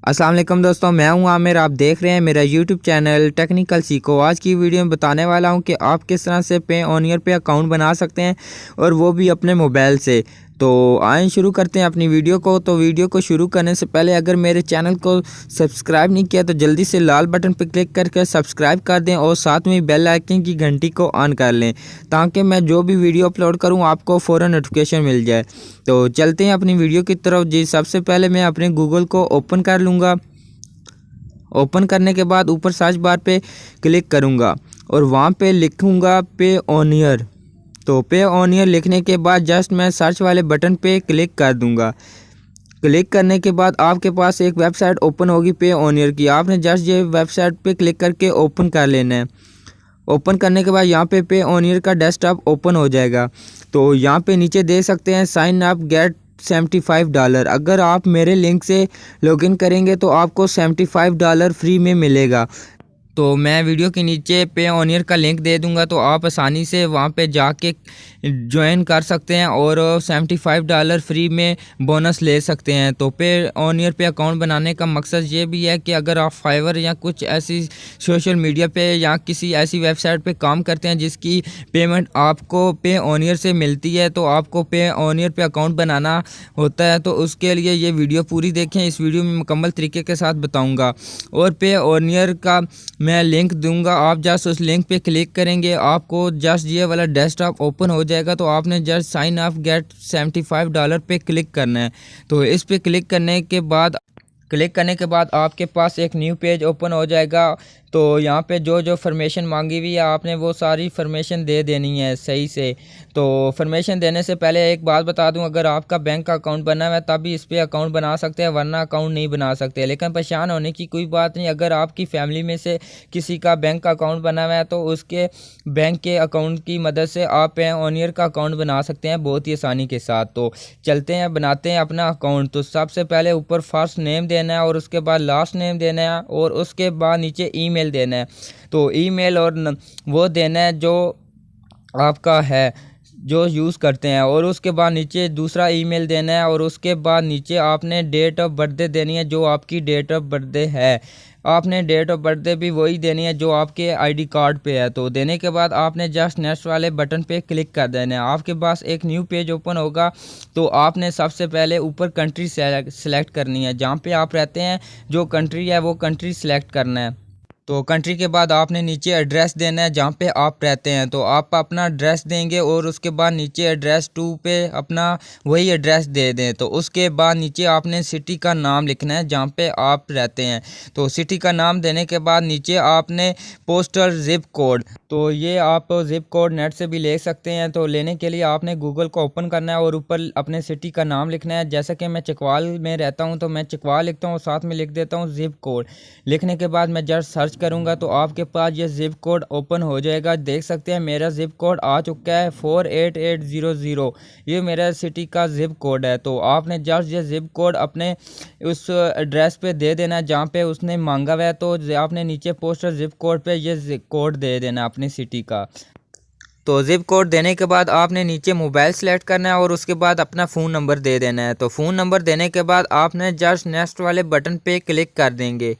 अस्सलाम वालेकुम दोस्तों, मैं हूं आमिर। आप देख रहे हैं मेरा यूट्यूब चैनल टेक्निकल सीखो। आज की वीडियो में बताने वाला हूं कि आप किस तरह से Payoneer पे अकाउंट बना सकते हैं और वो भी अपने मोबाइल से। तो आइए शुरू करते हैं अपनी वीडियो को। तो वीडियो को शुरू करने से पहले अगर मेरे चैनल को सब्सक्राइब नहीं किया तो जल्दी से लाल बटन पर क्लिक करके सब्सक्राइब कर दें और साथ में बेल आइकन की घंटी को ऑन कर लें ताकि मैं जो भी वीडियो अपलोड करूं आपको फ़ौरन नोटिफिकेशन मिल जाए। तो चलते हैं अपनी वीडियो की तरफ जी। सबसे पहले मैं अपने गूगल को ओपन कर लूँगा। ओपन करने के बाद ऊपर सर्च बार पे क्लिक करूँगा और वहाँ पे लिखूँगा Payoneer। तो Payoneer लिखने के बाद जस्ट मैं सर्च वाले बटन पे क्लिक कर दूँगा। क्लिक करने के बाद आपके पास एक वेबसाइट ओपन होगी Payoneer की। आपने जस्ट ये वेबसाइट पे क्लिक करके ओपन कर लेना है। ओपन करने के बाद यहाँ पे Payoneer का डेस्कटॉप ओपन हो जाएगा। तो यहाँ पे नीचे देख सकते हैं साइन अप गेट $75। अगर आप मेरे लिंक से लॉगिन करेंगे तो आपको $75 फ्री में मिलेगा। तो मैं वीडियो के नीचे Payoneer का लिंक दे दूंगा तो आप आसानी से वहां पे जाके ज्वाइन कर सकते हैं और $75 फ्री में बोनस ले सकते हैं। तो Payoneer पे अकाउंट बनाने का मकसद ये भी है कि अगर आप फाइवर या कुछ ऐसी सोशल मीडिया पे या किसी ऐसी वेबसाइट पे काम करते हैं जिसकी पेमेंट आपको Payoneer से मिलती है तो आपको Payoneer पे अकाउंट बनाना होता है। तो उसके लिए ये वीडियो पूरी देखें। इस वीडियो में मुकम्मल तरीके के साथ बताऊँगा और Payoneer का मैं लिंक दूंगा। आप जस्ट उस लिंक पे क्लिक करेंगे, आपको जस्ट ये वाला डेस्कटॉप ओपन हो जाएगा। तो आपने जस्ट साइन अप गेट $75 पे क्लिक करना है। तो इस पे क्लिक करने के बाद आपके पास एक न्यू पेज ओपन हो जाएगा। तो यहाँ पे जो जो फॉर्मेशन मांगी हुई है आपने वो सारी फॉर्मेशन दे देनी है सही से। तो फॉर्मेशन देने से पहले एक बात बता दूं, अगर आपका बैंक का अकाउंट बना हुआ है तभी इस पे अकाउंट बना सकते हैं, वरना अकाउंट नहीं बना सकते। लेकिन परेशान होने की कोई बात नहीं। अगर आपकी फैमिली में से किसी का बैंक का अकाउंट बना हुआ है तो उसके बैंक के अकाउंट की मदद से आप Payoneer का अकाउंट बना सकते हैं बहुत ही आसानी के साथ। तो चलते हैं बनाते हैं अपना अकाउंट। तो सबसे पहले ऊपर फर्स्ट नेम देना है और उसके बाद लास्ट नेम देना है और उसके बाद नीचे ईमेल देना है। तो ईमेल और वो देना है जो आपका है जो यूज़ करते हैं और उसके बाद नीचे दूसरा ईमेल देना है और उसके बाद नीचे आपने डेट ऑफ बर्थडे देनी है जो आपकी डेट ऑफ बर्थडे है। आपने डेट ऑफ बर्थडे भी वही देनी है जो आपके आईडी कार्ड पे है। तो देने के बाद आपने जस्ट नेक्स्ट वाले बटन पे क्लिक कर देना है। आपके पास एक न्यू पेज ओपन होगा। तो आपने सबसे पहले ऊपर कंट्री सेलेक्ट करनी है, जहाँ पे आप रहते हैं जो कंट्री है वो कंट्री सेलेक्ट करना है। तो कंट्री के बाद आपने नीचे एड्रेस देना है जहाँ पे आप रहते हैं। तो आप अपना एड्रेस देंगे और उसके बाद नीचे एड्रेस 2 पे अपना वही एड्रेस दे दें। तो उसके बाद नीचे आपने सिटी का नाम लिखना है जहाँ पे आप रहते हैं। तो सिटी का नाम देने के बाद नीचे आपने पोस्टल जिप कोड, तो ये आप जिप कोड नेट से भी ले सकते हैं। तो लेने के लिए आपने गूगल को ओपन करना है और ऊपर अपने सिटी का नाम लिखना है। जैसे कि मैं चकवाल में रहता हूँ तो मैं चकवाल लिखता हूँ और साथ में लिख देता हूँ जिप कोड। लिखने के बाद मैं जस्ट सर्च करूंगा तो आपके पास ये जिप कोड ओपन हो जाएगा। देख सकते हैं मेरा जिप कोड आ चुका है 48800। ये मेरा सिटी का जिप कोड है। तो आपने जस्ट ये जिप कोड अपने उस एड्रेस पे दे देना है जहाँ पे उसने मांगा हुआ है। तो आपने नीचे पोस्टर जिप कोड पे ये कोड दे देना अपनी सिटी का। तो जिप कोड देने के बाद आपने नीचे मोबाइल सेलेक्ट करना है और उसके बाद अपना फ़ोन नंबर दे देना है। तो फ़ोन नंबर देने के बाद आपने जस्ट नेक्स्ट वाले बटन पे क्लिक कर देंगे।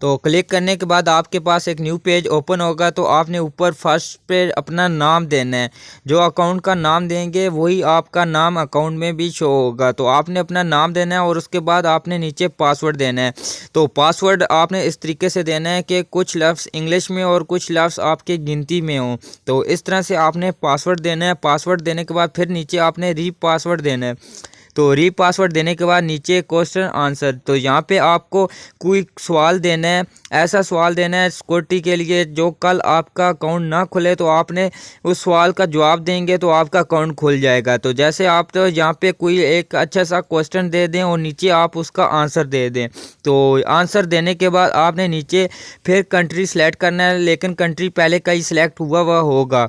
तो क्लिक करने के बाद आपके पास एक न्यू पेज ओपन होगा। तो आपने ऊपर फर्स्ट पे अपना नाम देना है। जो अकाउंट का नाम देंगे वही आपका नाम अकाउंट में भी शो होगा। तो आपने अपना नाम देना है और उसके बाद आपने नीचे पासवर्ड देना है। तो पासवर्ड आपने इस तरीके से देना है कि कुछ लफ्ज़ इंग्लिश में और कुछ लफ्ज़ आपके गिनती में हो। तो इस तरह से आपने पासवर्ड देना है। पासवर्ड देने के बाद फिर नीचे आपने री पासवर्ड देना है। तो री पासवर्ड देने के बाद नीचे क्वेश्चन आंसर, तो यहाँ पे आपको कोई सवाल देना है। ऐसा सवाल देना है सिक्योरिटी के लिए जो कल आपका अकाउंट ना खुले तो आपने उस सवाल का जवाब देंगे तो आपका अकाउंट खुल जाएगा। तो जैसे आप तो यहाँ पे कोई एक अच्छा सा क्वेश्चन दे दें और नीचे आप उसका आंसर दे दें। तो आंसर देने के बाद आपने नीचे फिर कंट्री सेलेक्ट करना है, लेकिन कंट्री पहले का ही सिलेक्ट हुआ हुआ होगा।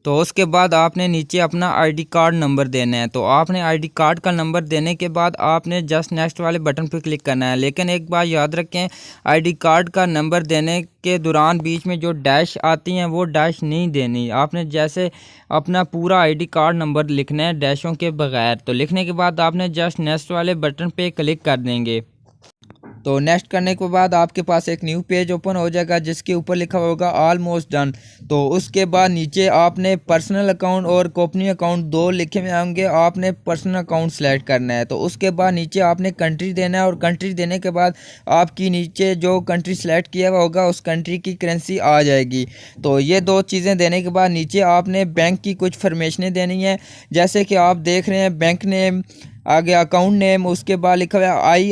तो उसके बाद आपने नीचे अपना आईडी कार्ड नंबर देना है। तो आपने आईडी कार्ड का नंबर देने के बाद आपने जस्ट नेक्स्ट वाले बटन पर क्लिक करना है। लेकिन एक बात याद रखें, आईडी कार्ड का नंबर देने के दौरान बीच में जो डैश आती हैं वो डैश नहीं देनी। आपने जैसे अपना पूरा आईडी कार्ड नंबर लिखना है डैशों के बगैर। तो लिखने के बाद आपने जस्ट नेक्स्ट वाले बटन पे क्लिक कर देंगे। तो नेक्स्ट करने के बाद आपके पास एक न्यू पेज ओपन हो जाएगा जिसके ऊपर लिखा होगा ऑलमोस्ट डन। तो उसके बाद नीचे आपने पर्सनल अकाउंट और कंपनी अकाउंट दो लिखे हुए होंगे, आपने पर्सनल अकाउंट सेलेक्ट करना है। तो उसके बाद नीचे आपने कंट्री देना है और कंट्री देने के बाद आपकी नीचे जो कंट्री सेलेक्ट किया हुआ होगा उस कंट्री की करेंसी आ जाएगी। तो ये दो चीज़ें देने के बाद नीचे आपने बैंक की कुछ फॉर्मेशनें देनी है, जैसे कि आप देख रहे हैं बैंक नेम, आगे अकाउंट नेम, उसके बाद लिखा हुआ है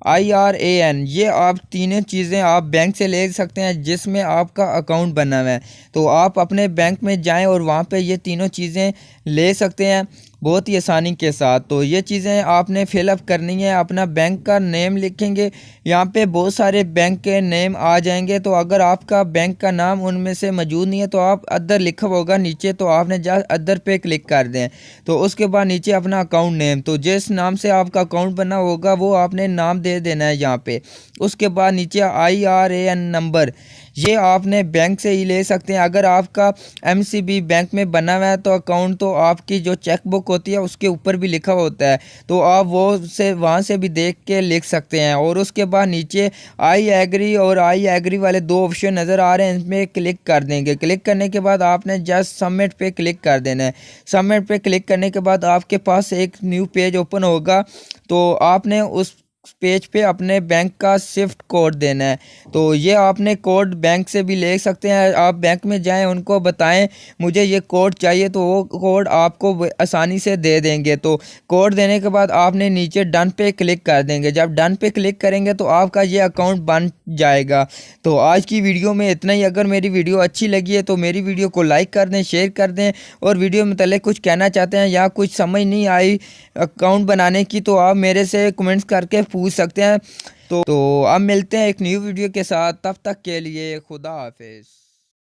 IRAN। ये आप तीनों चीज़ें आप बैंक से ले सकते हैं जिसमें आपका अकाउंट बना हुआ है। तो आप अपने बैंक में जाएं और वहाँ पे ये तीनों चीज़ें ले सकते हैं बहुत ही आसानी के साथ। तो ये चीज़ें आपने फिलअप करनी है, अपना बैंक का नेम लिखेंगे, यहाँ पे बहुत सारे बैंक के नेम आ जाएंगे। तो अगर आपका बैंक का नाम उनमें से मौजूद नहीं है तो आप अदर लिखा होगा नीचे, तो आपने जस्ट अदर पे क्लिक कर दें। तो उसके बाद नीचे अपना अकाउंट नेम, तो जिस नाम से आपका अकाउंट बना होगा वो आपने नाम दे देना है यहाँ पे। उसके बाद नीचे IRAN नंबर, ये आपने बैंक से ही ले सकते हैं। अगर आपका MCB बैंक में बना हुआ है तो अकाउंट, तो आपकी जो चेक बुक होती है उसके ऊपर भी लिखा होता है, तो आप वो से वहाँ से भी देख के लिख सकते हैं। और उसके बाद नीचे आई एग्री वाले दो ऑप्शन नज़र आ रहे हैं, इसमें क्लिक कर देंगे। क्लिक करने के बाद आपने जस्ट सबमिट पे क्लिक कर देना है। सबमिट पे क्लिक करने के बाद आपके पास एक न्यू पेज ओपन होगा, तो आपने उस पेज पे अपने बैंक का स्विफ्ट कोड देना है। तो ये आपने कोड बैंक से भी ले सकते हैं, आप बैंक में जाएं उनको बताएं मुझे ये कोड चाहिए, तो वो कोड आपको आसानी से दे देंगे। तो कोड देने के बाद आपने नीचे डन पे क्लिक कर देंगे। जब डन पे क्लिक करेंगे तो आपका ये अकाउंट बन जाएगा। तो आज की वीडियो में इतना ही। अगर मेरी वीडियो अच्छी लगी है तो मेरी वीडियो को लाइक कर दें, शेयर कर दें, और वीडियो में मतलब कुछ कहना चाहते हैं या कुछ समझ नहीं आई अकाउंट बनाने की तो आप मेरे से कमेंट्स करके पूछ सकते हैं। तो अब मिलते हैं एक न्यू वीडियो के साथ, तब तक के लिए खुदा हाफिज़।